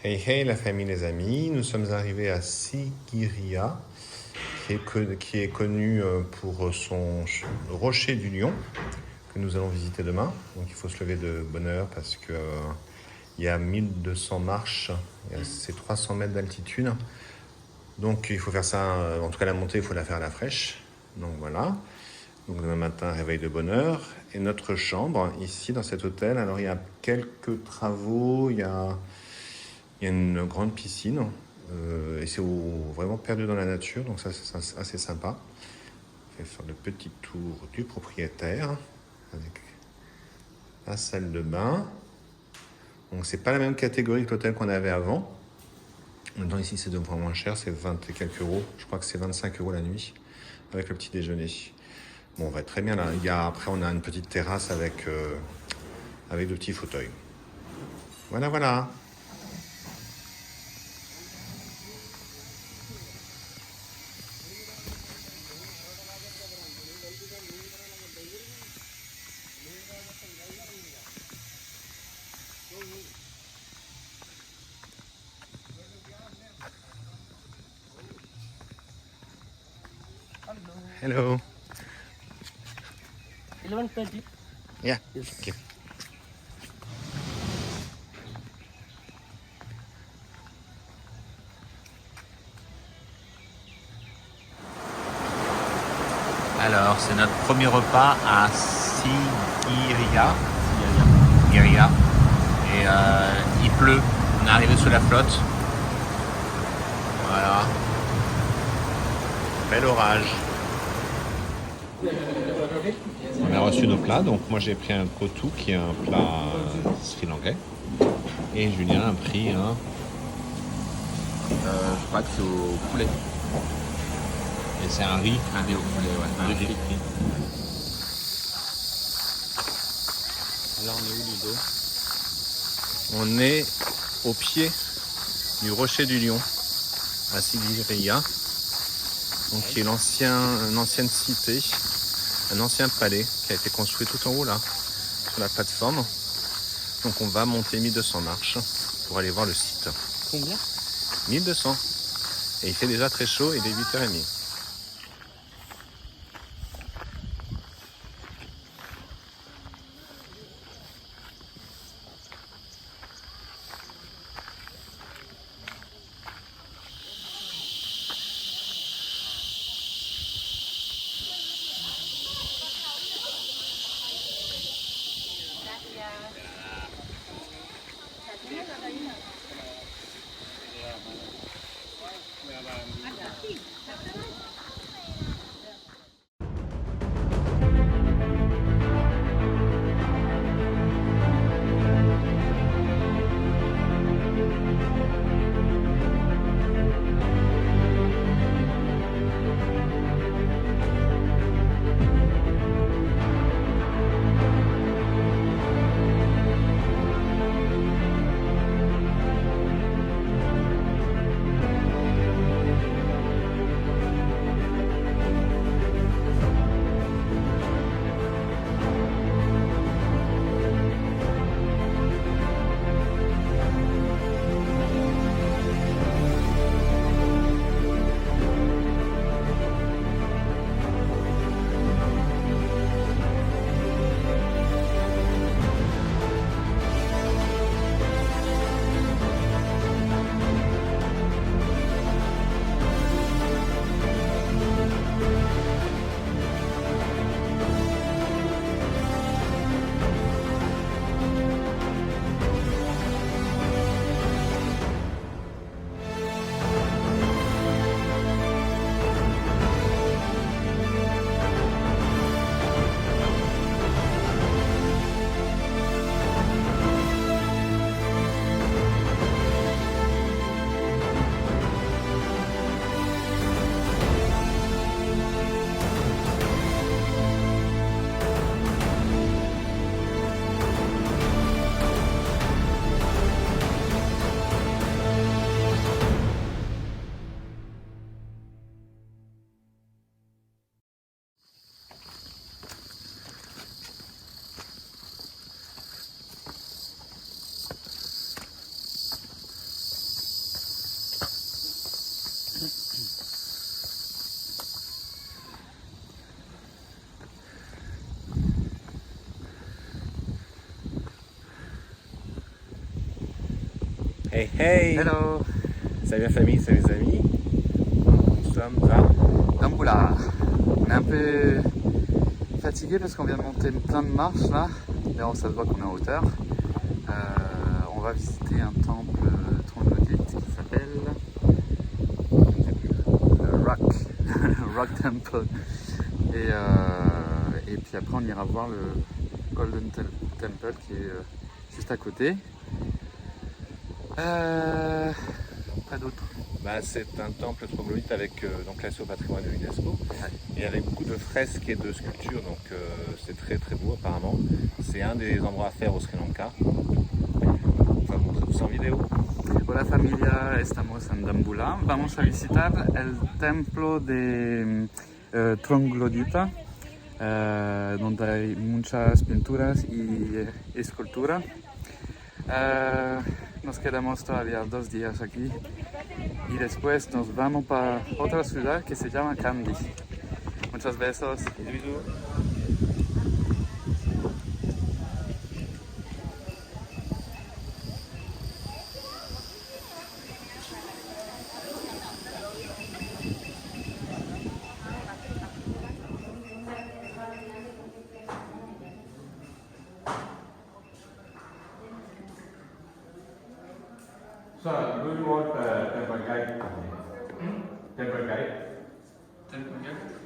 Hey hey la famille, les amis, nous sommes arrivés à Sigiriya, qui est connu pour son rocher du lion, que nous allons visiter demain. Donc il faut se lever de bonne heure parce que il y a 1200 marches, c'est 300 mètres d'altitude. Donc il faut faire ça, en tout cas la montée, il faut la faire à la fraîche. Donc voilà. Donc demain matin, réveil de bonne heure. Et notre chambre, ici dans cet hôtel, alors il y a quelques travaux, il y a une grande piscine et c'est vraiment perdu dans la nature, donc ça c'est assez sympa. Je vais faire le petit tour du propriétaire avec la salle de bain. Donc c'est pas la même catégorie que l'hôtel qu'on avait avant. Maintenant ici c'est vraiment moins cher, c'est 20 et quelques euros. Je crois que c'est 25 euros la nuit avec le petit déjeuner. Bon, on va être très bien là. Après on a une petite terrasse avec de petits fauteuils. Voilà, voilà. Hello. 11:30. Yeah. Yes. Okay. Alors, c'est notre premier repas à Sigiriya. Et il pleut. On est arrivé sous la flotte. Voilà. Bel orage. On a reçu nos plats. Donc, moi, j'ai pris un kotu qui est un plat sri-lankais. Et Julien a pris un. Je crois que c'est au poulet. Et c'est un riz. Un riz au poulet, ouais. Un riz. riz. Là, on est où, Ludo? On est au pied du rocher du lion, à Sigiriya, donc qui est une ancienne cité, un ancien palais qui a été construit tout en haut là, sur la plateforme. Donc on va monter 1200 marches pour aller voir le site. Combien? 1200. Et il fait déjà très chaud, il est 8h30. Hey hey! Hello. Salut la famille, salut les amis. Nous sommes à Damboula. On est un peu fatigué parce qu'on vient de monter plein de marches là. D'ailleurs, ça se voit qu'on est en hauteur. On va visiter un temple troglodyte qui s'appelle le Rock, Rock Temple. Et puis après, on ira voir le Golden Temple qui est juste à côté. Pas d'autre. c'est un temple troglodyte avec donc classé au patrimoine de l'UNESCO et avec beaucoup de fresques et de sculptures, donc c'est très très beau apparemment. C'est un des endroits à faire au Sri Lanka. On va montrer tout ça en vidéo. Hola familia, estamos en Damboula. Vamos a visitar el templo de Troglodyta, donde hay muchas pinturas y escultura. Nos quedamos todavía 2 días aquí y después nos vamos para otra ciudad que se llama Kandy. Muchos besos. Bisous bisous. So, do you want temple guide? Temple guide?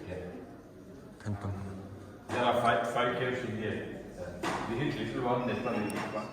Yeah. Temple. There are five caves in here. We hit little one, this one is big one.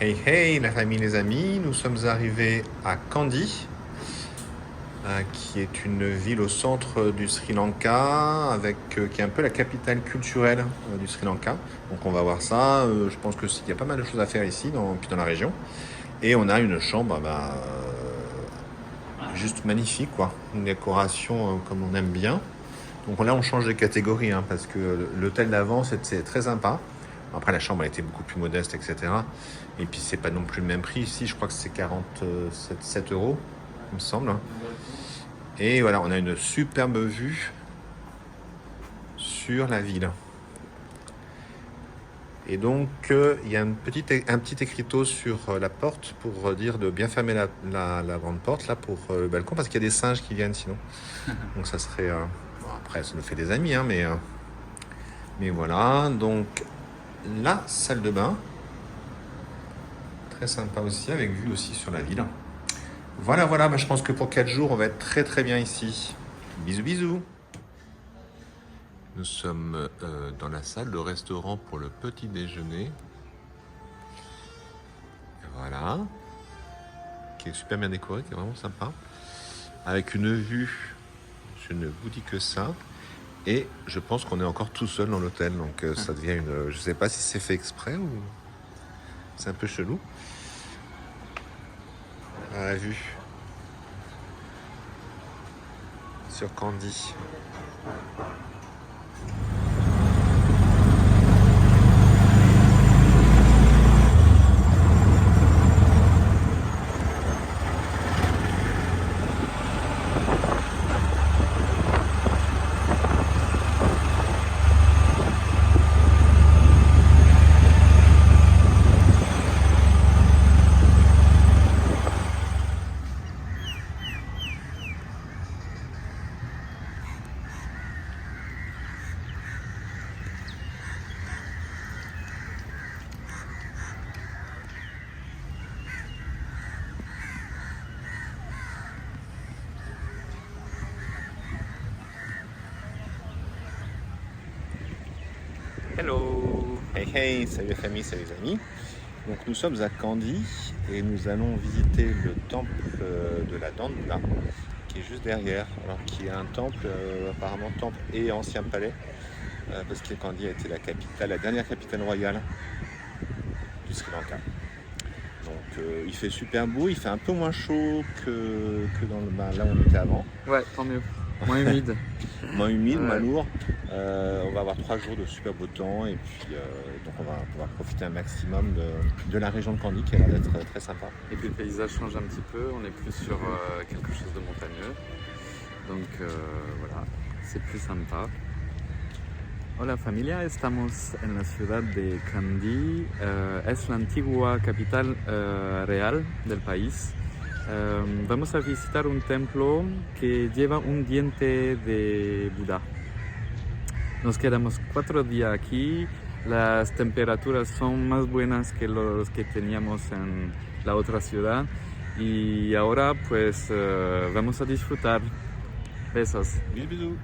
Hey hey la famille, les amis, nous sommes arrivés à Kandy, qui est une ville au centre du Sri Lanka, qui est un peu la capitale culturelle du Sri Lanka. Donc on va voir ça, je pense qu'il y a pas mal de choses à faire ici, puis dans la région. Et on a une chambre juste magnifique, quoi. Une décoration comme on aime bien. Donc là on change de catégorie, hein, parce que l'hôtel d'avant c'est très sympa. Après la chambre elle était beaucoup plus modeste, etc. Et puis c'est pas non plus le même prix ici, je crois que c'est 47 euros, il me semble. Et voilà, on a une superbe vue sur la ville. Et donc il y a un petit écriteau sur la porte pour dire de bien fermer la grande porte là pour le balcon, parce qu'il y a des singes qui viennent sinon. Donc ça serait... bon, après ça nous fait des amis, hein, mais voilà. Donc la salle de bain, très sympa aussi, avec vue aussi sur la ville. Voilà, bah, je pense que pour 4 jours, on va être très très bien ici. Bisous, bisous. Nous sommes dans la salle de restaurant pour le petit déjeuner. Voilà. Qui est super bien décoré, qui est vraiment sympa. Avec une vue, je ne vous dis que ça. Et je pense qu'on est encore tout seul dans l'hôtel, donc ça devient une... Je sais pas si c'est fait exprès ou... C'est un peu chelou. À la vue. Sur Kandy. Hello. Hey hey, salut la famille, salut les amis. Donc nous sommes à Kandy et nous allons visiter le temple de la Dandula, qui est juste derrière, alors qui est un temple, apparemment temple et ancien palais, parce que Kandy a été la dernière capitale royale du Sri Lanka. Donc il fait super beau, il fait un peu moins chaud que là où on était avant. Ouais, tant mieux. Moins humide. Moins humide, Ouais. moins lourd. On va avoir 3 jours de super beau temps et puis donc on va pouvoir profiter un maximum de la région de Kandy qui a l'air d'être très sympa. Et puis le paysage change un petit peu, on est plus sur quelque chose de montagneux. Donc voilà, c'est plus sympa. Hola familia, estamos en la ciudad de Kandy. Es la antigua capital real del país. Vamos a visitar un templo que lleva un diente de Buda. Nos quedamos 4 días aquí. Las temperaturas son más buenas que los que teníamos en la otra ciudad. Y ahora pues vamos a disfrutar. Besos. Bisous, bisous.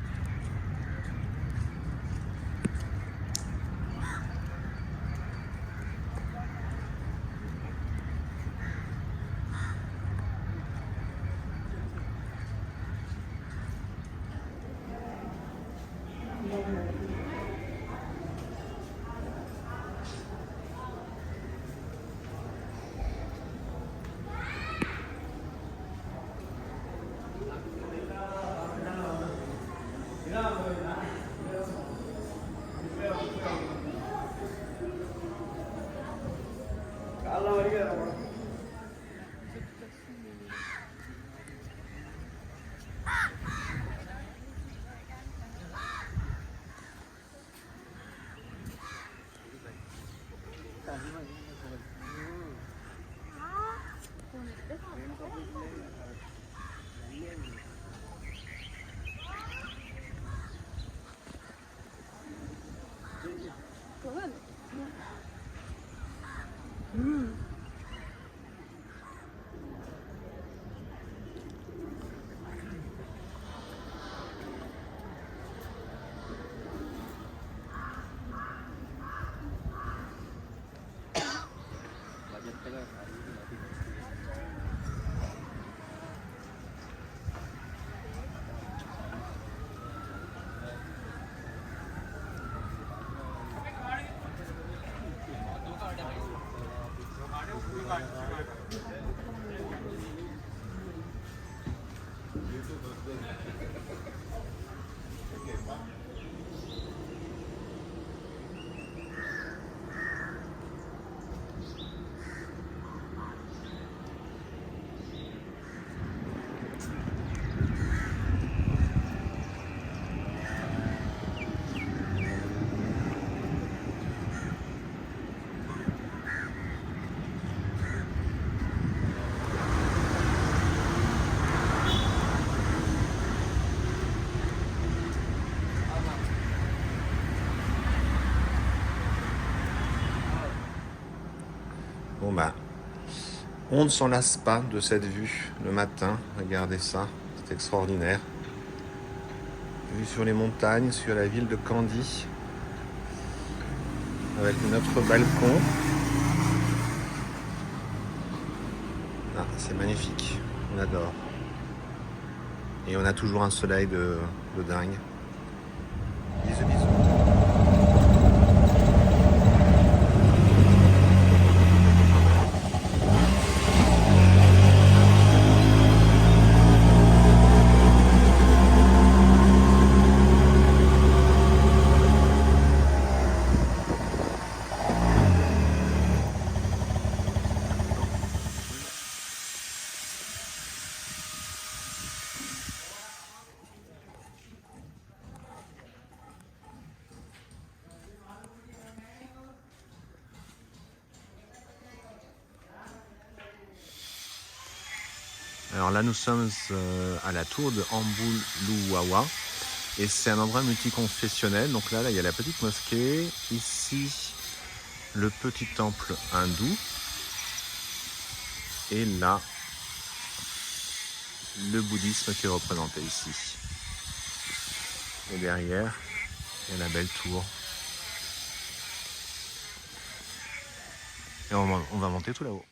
Bon bah, on ne s'en lasse pas de cette vue le matin. Regardez ça, c'est extraordinaire. Vue sur les montagnes, sur la ville de Candy, avec notre balcon. Ah, c'est magnifique, on adore. Et on a toujours un soleil de dingue. Bisous, bisous. Alors là, nous sommes à la tour de Ambuluwawa et c'est un endroit multiconfessionnel. Donc là, il y a la petite mosquée, ici le petit temple hindou et là le bouddhisme qui est représenté ici. Et derrière, il y a la belle tour. Et on va monter tout là-haut.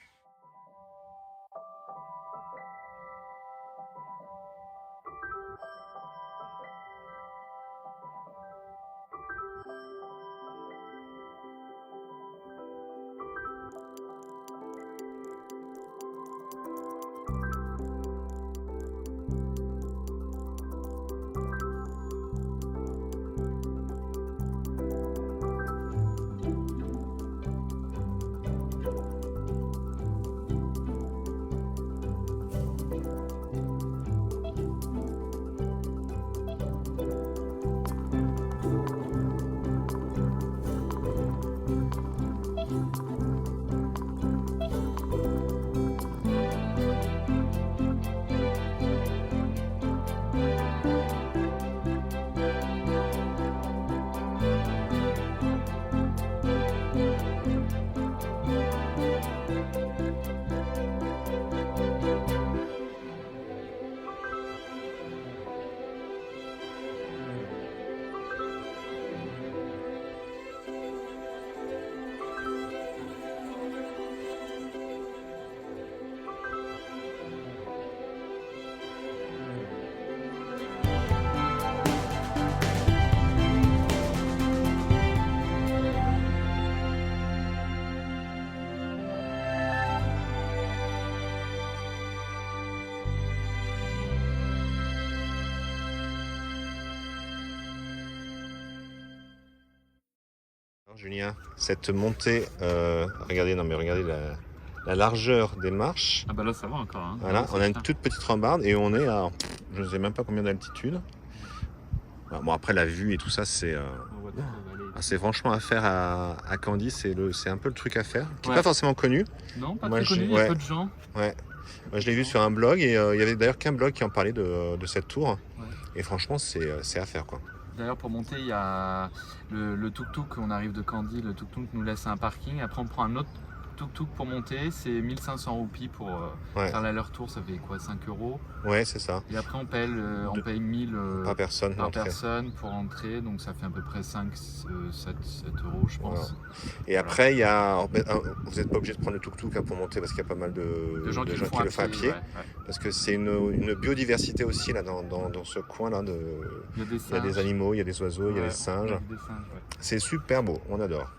Julien, cette montée, regardez la largeur des marches. Ah bah là ça va encore. Hein. Voilà, là, on a une toute petite rambarde et on est à, je ne sais même pas combien d'altitude. Bon après la vue et tout ça c'est franchement à faire à Candy, c'est un peu le truc à faire, qui n'est pas forcément connu. Non, pas très connu, il y a peu de gens. Ouais. Moi, je l'ai vu sur un blog et il y avait d'ailleurs qu'un blog qui en parlait de cette tour. Ouais. Et franchement c'est à faire quoi. D'ailleurs, pour monter, il y a le tuk-tuk, on arrive de Candy, le tuk-tuk nous laisse un parking, après on prend un autre tuk-tuk pour monter, c'est 1500 roupies pour Ouais. faire l'aller-retour, ça fait quoi, 5 euros. Ouais, c'est ça. Et après, on paye 1000 Par personne. par l'entrée. personne pour entrer, donc ça fait à peu près 7 euros, je pense. Et après, il y a. Vous n'êtes pas obligé de prendre le tuk-tuk pour monter parce qu'il y a pas mal De gens qui le font à pied. Ouais, ouais. Parce que c'est une biodiversité aussi là, dans ce coin-là. Il y a des Il y a singes. des animaux, il y a des oiseaux, il y a des singes. Ouais, des singes, ouais. C'est super beau, on adore.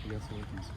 Regarde, c'est vrai qu'il se fait.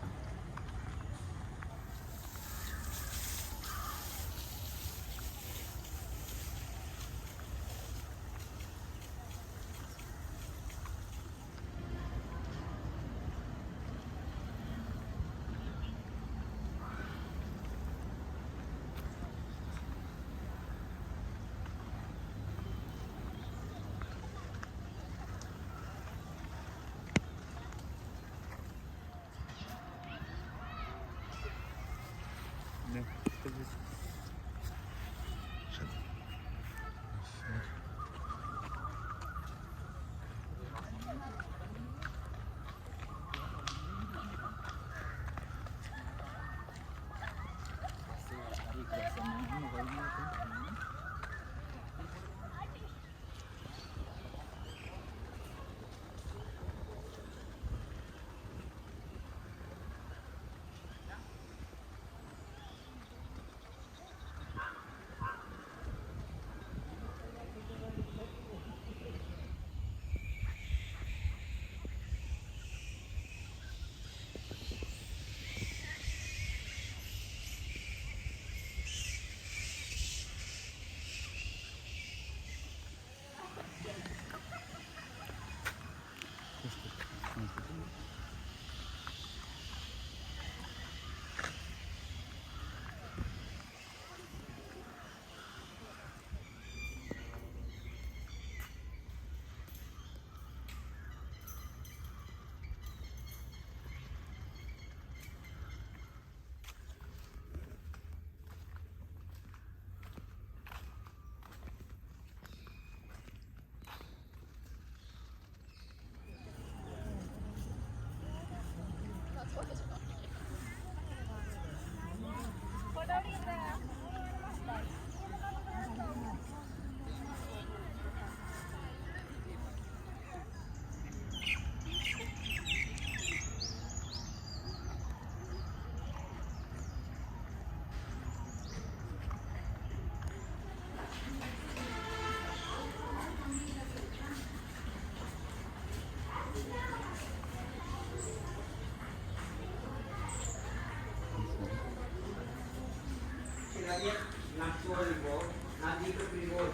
Galit ng polvo na dito priwod.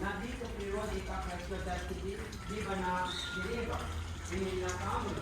Na dito priwod ipakasyo dati di ba na diliba? Hindi na kamo.